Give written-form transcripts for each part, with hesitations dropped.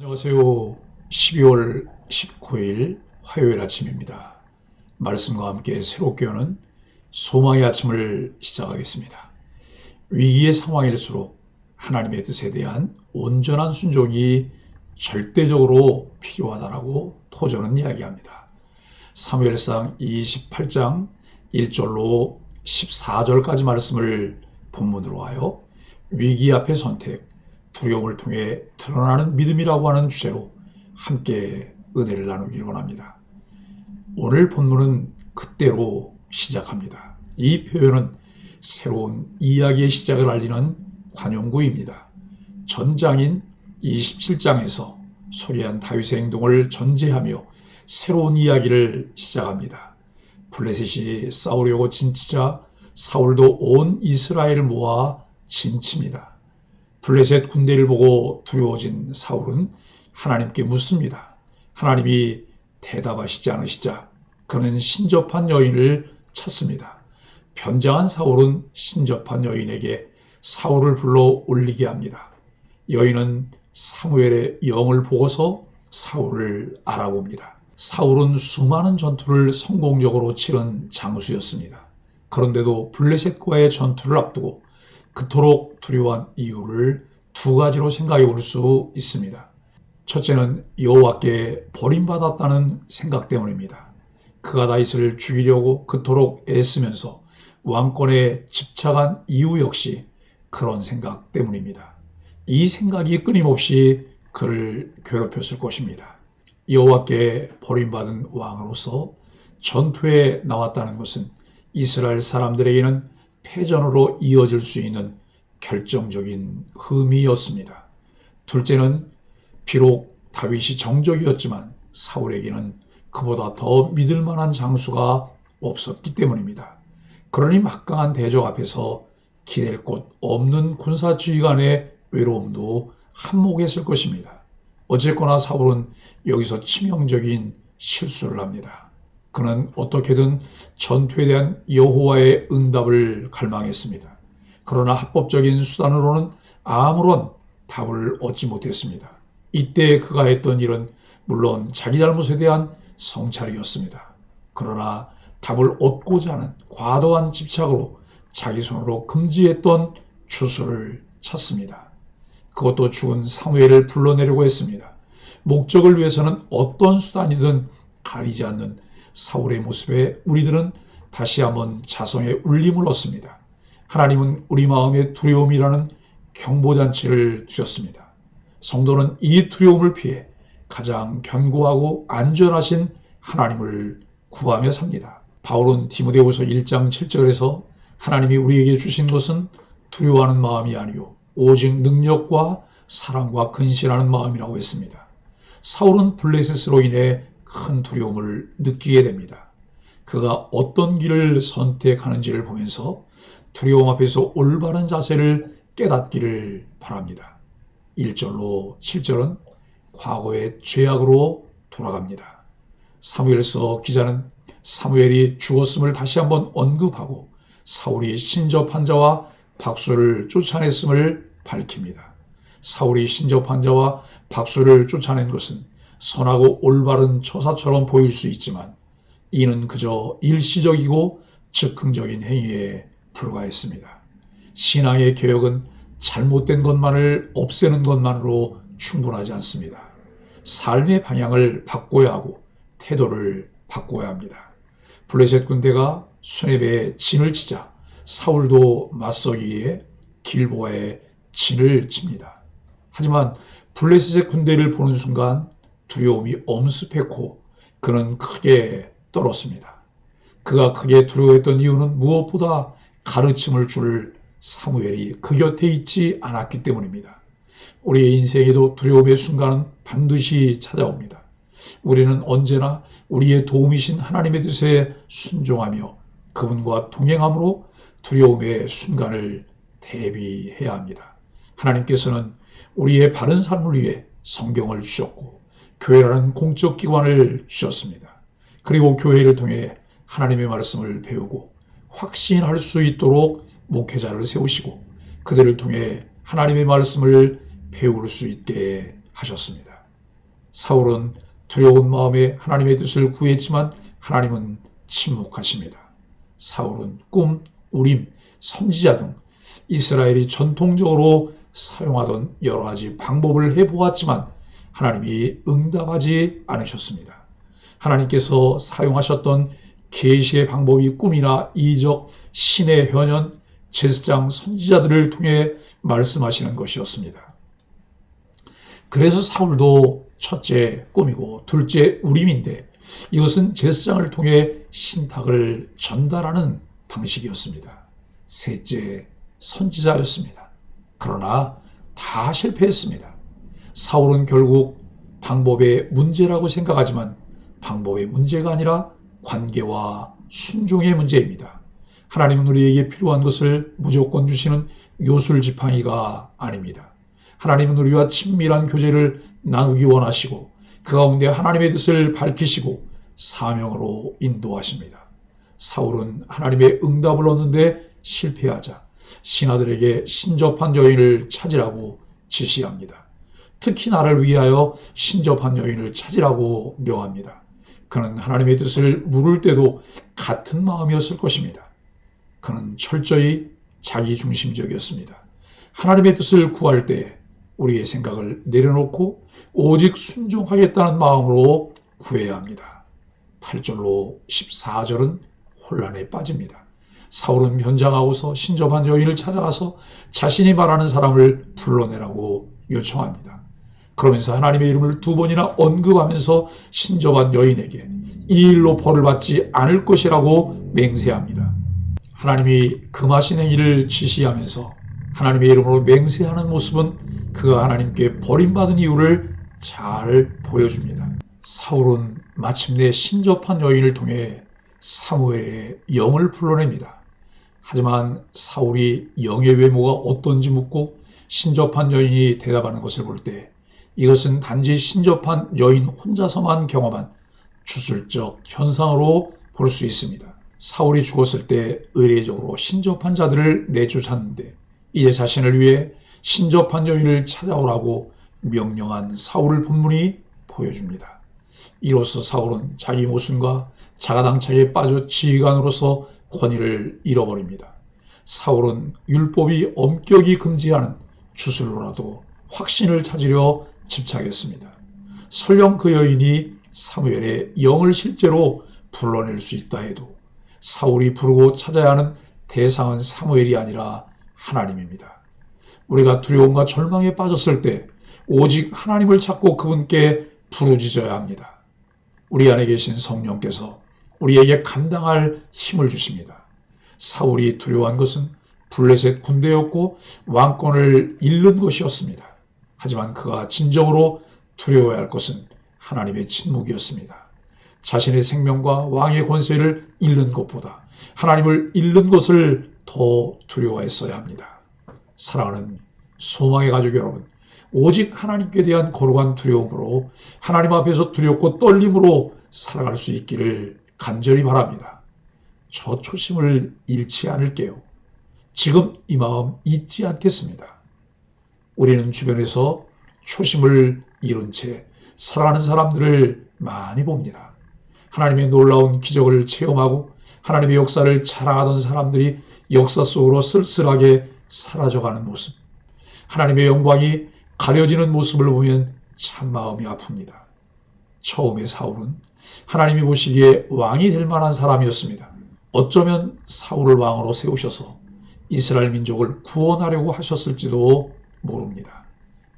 안녕하세요. 12월 19일 화요일 아침입니다. 말씀과 함께 새롭게 여는 소망의 아침을 시작하겠습니다. 위기의 상황일수록 하나님의 뜻에 대한 온전한 순종이 절대적으로 필요하다라고 토저는 이야기합니다. 사무엘상 28장 1절로 14절까지 말씀을 본문으로 하여 위기 앞의 선택, 두려움을 통해 드러나는 믿음이라고 하는 주제로 함께 은혜를 나누기를 원합니다. 오늘 본문은 그때로 시작합니다. 이 표현은 새로운 이야기의 시작을 알리는 관용구입니다. 전장인 27장에서 소리한 다윗의 행동을 전제하며 새로운 이야기를 시작합니다. 블레셋이 싸우려고 진치자 사울도 온 이스라엘을 모아 진칩니다. 블레셋 군대를 보고 두려워진 사울은 하나님께 묻습니다. 하나님이 대답하시지 않으시자 그는 신접한 여인을 찾습니다. 변장한 사울은 신접한 여인에게 사울을 불러 올리게 합니다. 여인은 사무엘의 영을 보고서 사울을 알아봅니다. 사울은 수많은 전투를 성공적으로 치른 장수였습니다. 그런데도 블레셋과의 전투를 앞두고 그토록 두려워한 이유를 두 가지로 생각해 볼 수 있습니다. 첫째는 여호와께 버림받았다는 생각 때문입니다. 그가 다윗을 죽이려고 그토록 애쓰면서 왕권에 집착한 이유 역시 그런 생각 때문입니다. 이 생각이 끊임없이 그를 괴롭혔을 것입니다. 여호와께 버림받은 왕으로서 전투에 나왔다는 것은 이스라엘 사람들에게는 패전으로 이어질 수 있는 결정적인 흠이었습니다. 둘째는 비록 다윗이 정적이었지만 사울에게는 그보다 더 믿을 만한 장수가 없었기 때문입니다. 그러니 막강한 대적 앞에서 기댈 곳 없는 군사지휘관의 외로움도 한몫했을 것입니다. 어쨌거나 사울은 여기서 치명적인 실수를 합니다. 그는 어떻게든 전투에 대한 여호와의 응답을 갈망했습니다. 그러나 합법적인 수단으로는 아무런 답을 얻지 못했습니다. 이때 그가 했던 일은 물론 자기 잘못에 대한 성찰이었습니다. 그러나 답을 얻고자 하는 과도한 집착으로 자기 손으로 금지했던 주소를 찾습니다. 그것도 죽은 사무엘을 불러내려고 했습니다. 목적을 위해서는 어떤 수단이든 가리지 않는 사울의 모습에 우리들은 다시 한번 자성의 울림을 얻습니다. 하나님은 우리 마음의 두려움이라는 경보잔치를 주셨습니다. 성도는 이 두려움을 피해 가장 견고하고 안전하신 하나님을 구하며 삽니다. 바울은 디모데후서 1장 7절에서 하나님이 우리에게 주신 것은 두려워하는 마음이 아니요 오직 능력과 사랑과 근신하는 마음이라고 했습니다. 사울은 블레셋으로 인해 큰 두려움을 느끼게 됩니다. 그가 어떤 길을 선택하는지를 보면서 두려움 앞에서 올바른 자세를 깨닫기를 바랍니다. 1절로 7절은 과거의 죄악으로 돌아갑니다. 사무엘서 기자는 사무엘이 죽었음을 다시 한번 언급하고 사울이 신접한 자와 박수를 쫓아냈음을 밝힙니다. 사울이 신접한 자와 박수를 쫓아낸 것은 선하고 올바른 처사처럼 보일 수 있지만 이는 그저 일시적이고 즉흥적인 행위에 불과했습니다. 신앙의 개혁은 잘못된 것만을 없애는 것만으로 충분하지 않습니다. 삶의 방향을 바꿔야 하고 태도를 바꿔야 합니다. 블레셋 군대가 수neb에 진을 치자 사울도 맞서기 위해 길보아에 진을 칩니다. 하지만 블레셋의 군대를 보는 순간 두려움이 엄습했고 그는 크게 떨었습니다. 그가 크게 두려워했던 이유는 무엇보다 가르침을 줄 사무엘이 그 곁에 있지 않았기 때문입니다. 우리의 인생에도 두려움의 순간은 반드시 찾아옵니다. 우리는 언제나 우리의 도움이신 하나님의 뜻에 순종하며 그분과 동행함으로 두려움의 순간을 대비해야 합니다. 하나님께서는 우리의 바른 삶을 위해 성경을 주셨고 교회라는 공적 기관을 주셨습니다. 그리고 교회를 통해 하나님의 말씀을 배우고 확신할 수 있도록 목회자를 세우시고 그들을 통해 하나님의 말씀을 배울 수 있게 하셨습니다. 사울은 두려운 마음에 하나님의 뜻을 구했지만 하나님은 침묵하십니다. 사울은 꿈, 우림, 선지자 등 이스라엘이 전통적으로 사용하던 여러 가지 방법을 해보았지만 하나님이 응답하지 않으셨습니다. 하나님께서 사용하셨던 계시의 방법이 꿈이나 이적, 신의 현현, 제사장, 선지자들을 통해 말씀하시는 것이었습니다. 그래서 사울도 첫째 꿈이고 둘째 우림인데 이것은 제사장을 통해 신탁을 전달하는 방식이었습니다. 셋째 선지자였습니다. 그러나 다 실패했습니다. 사울은 결국 방법의 문제라고 생각하지만 방법의 문제가 아니라 관계와 순종의 문제입니다. 하나님은 우리에게 필요한 것을 무조건 주시는 요술지팡이가 아닙니다. 하나님은 우리와 친밀한 교제를 나누기 원하시고 그 가운데 하나님의 뜻을 밝히시고 사명으로 인도하십니다. 사울은 하나님의 응답을 얻는데 실패하자 신하들에게 신접한 여인을 찾으라고 지시합니다. 특히 나를 위하여 신접한 여인을 찾으라고 명합니다. 그는 하나님의 뜻을 물을 때도 같은 마음이었을 것입니다. 그는 철저히 자기중심적이었습니다. 하나님의 뜻을 구할 때 우리의 생각을 내려놓고 오직 순종하겠다는 마음으로 구해야 합니다. 8절로 14절은 혼란에 빠집니다. 사울은 변장하고서 신접한 여인을 찾아가서 자신이 말하는 사람을 불러내라고 요청합니다. 그러면서 하나님의 이름을 2번이나 언급하면서 신접한 여인에게 이 일로 벌을 받지 않을 것이라고 맹세합니다. 하나님이 금하신 행위를 지시하면서 하나님의 이름으로 맹세하는 모습은 그가 하나님께 버림받은 이유를 잘 보여줍니다. 사울은 마침내 신접한 여인을 통해 사무엘의 영을 불러냅니다. 하지만 사울이 영의 외모가 어떤지 묻고 신접한 여인이 대답하는 것을 볼 때 이것은 단지 신접한 여인 혼자서만 경험한 주술적 현상으로 볼 수 있습니다. 사울이 죽었을 때 의례적으로 신접한 자들을 내쫓았는데 이제 자신을 위해 신접한 여인을 찾아오라고 명령한 사울의 본문이 보여줍니다. 이로써 사울은 자기 모순과 자가당착에 빠져 지휘관으로서 권위를 잃어버립니다. 사울은 율법이 엄격히 금지하는 주술로라도 확신을 찾으려 집착했습니다. 설령 그 여인이 사무엘의 영을 실제로 불러낼 수 있다 해도 사울이 부르고 찾아야 하는 대상은 사무엘이 아니라 하나님입니다. 우리가 두려움과 절망에 빠졌을 때 오직 하나님을 찾고 그분께 부르짖어야 합니다. 우리 안에 계신 성령께서 우리에게 감당할 힘을 주십니다. 사울이 두려워한 것은 블레셋 군대였고 왕권을 잃는 것이었습니다. 하지만 그가 진정으로 두려워해야 할 것은 하나님의 침묵이었습니다. 자신의 생명과 왕의 권세를 잃는 것보다 하나님을 잃는 것을 더 두려워했어야 합니다. 사랑하는 소망의 가족 여러분, 오직 하나님께 대한 거룩한 두려움으로 하나님 앞에서 두렵고 떨림으로 살아갈 수 있기를 간절히 바랍니다. 저 초심을 잃지 않을게요. 지금 이 마음 잊지 않겠습니다. 우리는 주변에서 초심을 잃은 채 살아가는 사람들을 많이 봅니다. 하나님의 놀라운 기적을 체험하고 하나님의 역사를 자랑하던 사람들이 역사 속으로 쓸쓸하게 사라져가는 모습, 하나님의 영광이 가려지는 모습을 보면 참 마음이 아픕니다. 처음에 사울은 하나님이 보시기에 왕이 될 만한 사람이었습니다. 어쩌면 사울을 왕으로 세우셔서 이스라엘 민족을 구원하려고 하셨을지도 모릅니다.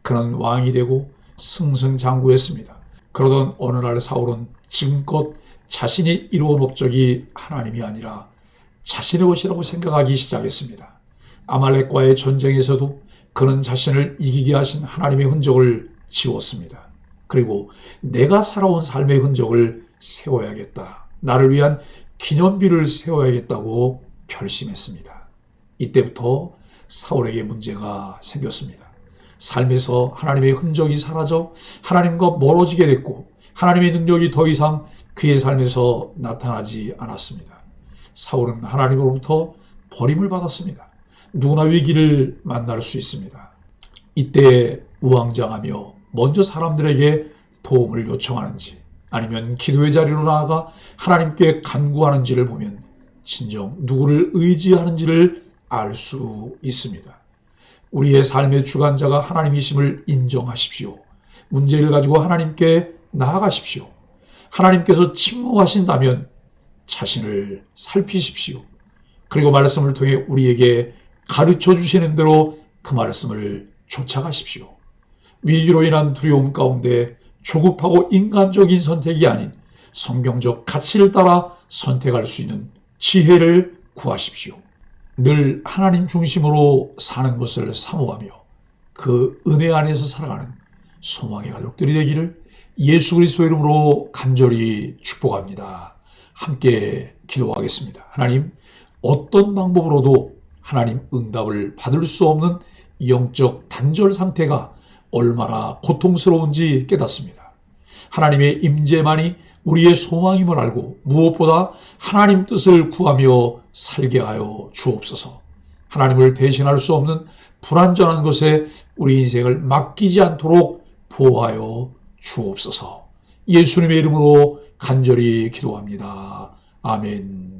그는 왕이 되고 승승장구했습니다. 그러던 어느 날 사울은 지금껏 자신이 이루어온 업적이 하나님이 아니라 자신의 것이라고 생각하기 시작했습니다. 아말렉과의 전쟁에서도 그는 자신을 이기게 하신 하나님의 흔적을 지웠습니다. 그리고 내가 살아온 삶의 흔적을 세워야겠다. 나를 위한 기념비를 세워야겠다고 결심했습니다. 이때부터 사울에게 문제가 생겼습니다. 삶에서 하나님의 흔적이 사라져 하나님과 멀어지게 됐고 하나님의 능력이 더 이상 그의 삶에서 나타나지 않았습니다. 사울은 하나님으로부터 버림을 받았습니다. 누구나 위기를 만날 수 있습니다. 이때 우왕좌왕하며 먼저 사람들에게 도움을 요청하는지 아니면 기도의 자리로 나아가 하나님께 간구하는지를 보면 진정 누구를 의지하는지를 알 수 있습니다. 우리의 삶의 주관자가 하나님이심을 인정하십시오. 문제를 가지고 하나님께 나아가십시오. 하나님께서 침묵하신다면 자신을 살피십시오. 그리고 말씀을 통해 우리에게 가르쳐 주시는 대로 그 말씀을 쫓아가십시오. 위기로 인한 두려움 가운데 조급하고 인간적인 선택이 아닌 성경적 가치를 따라 선택할 수 있는 지혜를 구하십시오. 늘 하나님 중심으로 사는 것을 사모하며 그 은혜 안에서 살아가는 소망의 가족들이 되기를 예수 그리스도의 이름으로 간절히 축복합니다. 함께 기도하겠습니다. 하나님, 어떤 방법으로도 하나님 응답을 받을 수 없는 영적 단절 상태가 얼마나 고통스러운지 깨닫습니다. 하나님의 임재만이 우리의 소망임을 알고 무엇보다 하나님 뜻을 구하며 살게 하여 주옵소서. 하나님을 대신할 수 없는 불완전한 것에 우리 인생을 맡기지 않도록 보호하여 주옵소서. 예수님의 이름으로 간절히 기도합니다. 아멘.